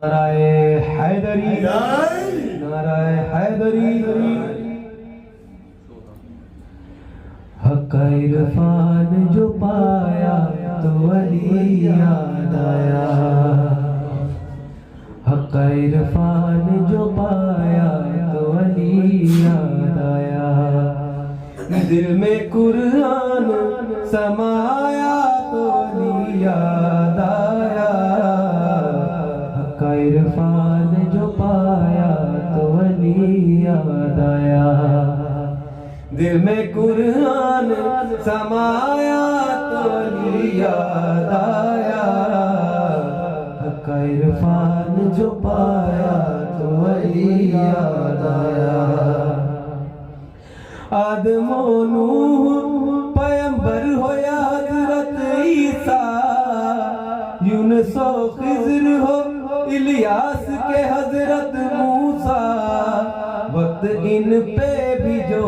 नाराए हैदरी, नाराए हैदरी। हक़ इरफान जो पाया तो अली याद आया। हक़ इरफान जो पाया तो अली याद आया। दिल में कुरान समाया तो अली याद आया। हक़ इरफान जो पाया तो अली याद आया। दिल में कुरान समाया तो अली याद आया। हक़ इरफान जो पाया तो अली याद आया। आदम और नूह पैगंबर होया हज़रत ईसा, यूनुस और खिज़र हो इलियास के हज़रत मूसा। वक्त इन पे भी जो,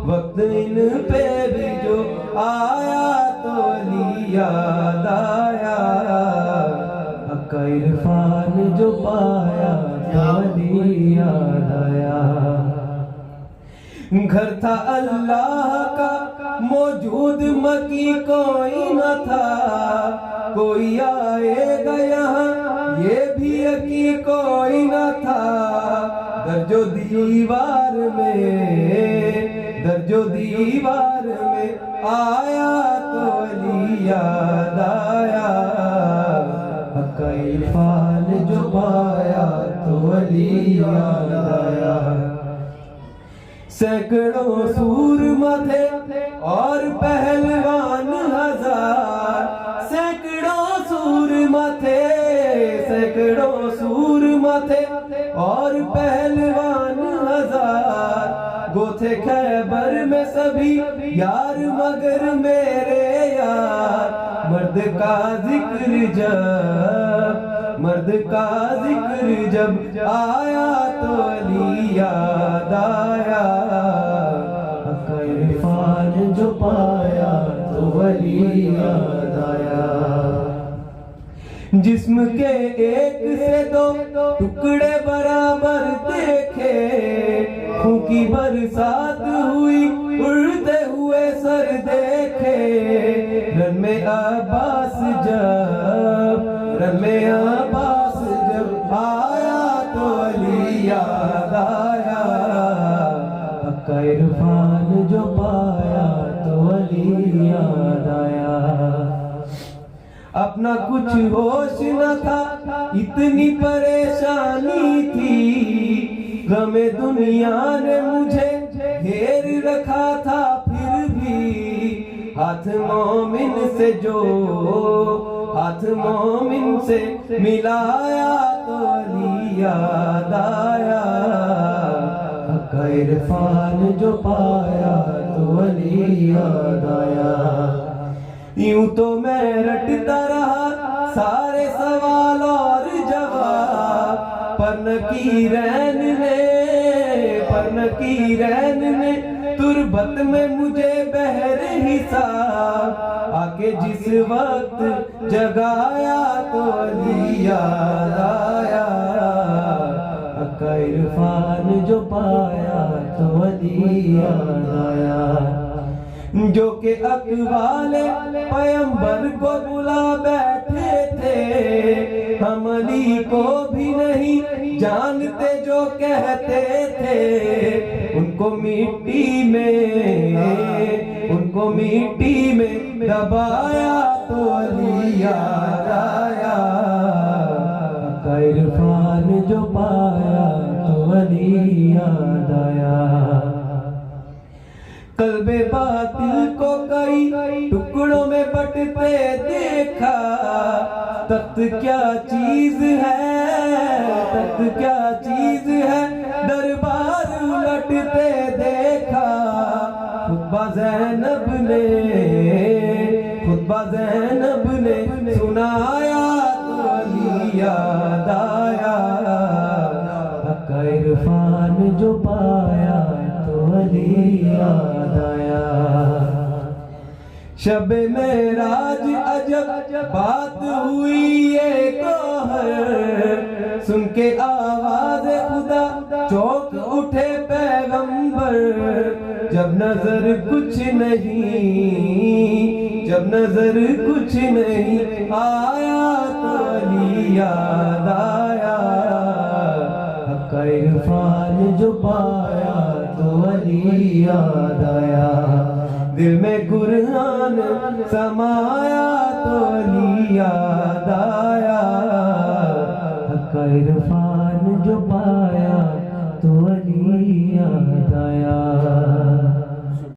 वक्त इन पे भी जो आया तो अली याद आया। हक़ इरफान जो पाया तो अली याद आया। घर था अल्लाह का मौजूद मकी कोई न था, कोई आएगा यहाँ ये भी यकी कोई न था। दर्जो दीवार में, दर्जो दीवार में आया तो अली याद आया। हक़ इरफान जो पाया तो अली याद आया। सैकड़ों सूरमा थे और पहलवान हजार, सैकड़ों सूरमा थे, सैकड़ों सूरमा थे और पहलवान हजार। गोथे खैबर में सभी यार मगर मेरे यार। मर्द का जिक्र जब, मर्द का जिक्र जब आया तो अली याद आया। हक़ इरफान जो पाया तो अली याद आया। जिस्म के एक से दो टुकड़े बराबर देखे, खून की बरसात हुई उड़ते हुए सर देखे। रन में अब्बास जब, रन में अब्बास जब आया तो अली याद आया। हक़ इरफान जो पाया तो अली याद आया। अपना कुछ होश न था इतनी परेशानी थी, गमे दुनिया ने मुझे घेर रखा था। फिर भी हाथ मोमिन से जो, हाथ मोमिन से मिलाया तो अली याद आया। हक़ इरफान जो पाया तो अली याद आया। यूं तो मैं रटता रहा सारे सवाल और जवाब, पर नकीरैन ने, पर नकीरैन ने तुरबत में मुझे बहर हिसाब आके जिस वक्त जगाया तो अली याद आया। हक़ इरफान जो पाया तो अली याद आया। जो के अक़वाले पैगंबर को बुला बैठे थे, हम अली को भी नहीं जानते जो कहते थे। उनको मिट्टी में, उनको मिट्टी में दबाया तो अली याद आया। हक़ इरफान जो पाया तो अली याद आया। कल्बे बातिल को कई टुकड़ों में बंटते देखा। तख्त क्या चीज है, तख्त क्या चीज है, दरबार उलटते देखा। खुतबा ज़ैनब ने, खुतबा ज़ैनब ने सुनाया तो अली याद आया। हक़ इरफान जो पाया तो अली याद आया। शब मेराज अजब बात हुई ये कोहर, सुन के आवाज खुदा चौंक उठे पैगंबर। जब नजर कुछ नहीं, जब नजर कुछ नहीं आया तो अली याद आया। हक़ इरफान जो पाया तो अली याद आया। दिल में कुरान समाया तो अली याद आया। हक़ इरफान जो पाया तो अली याद आया।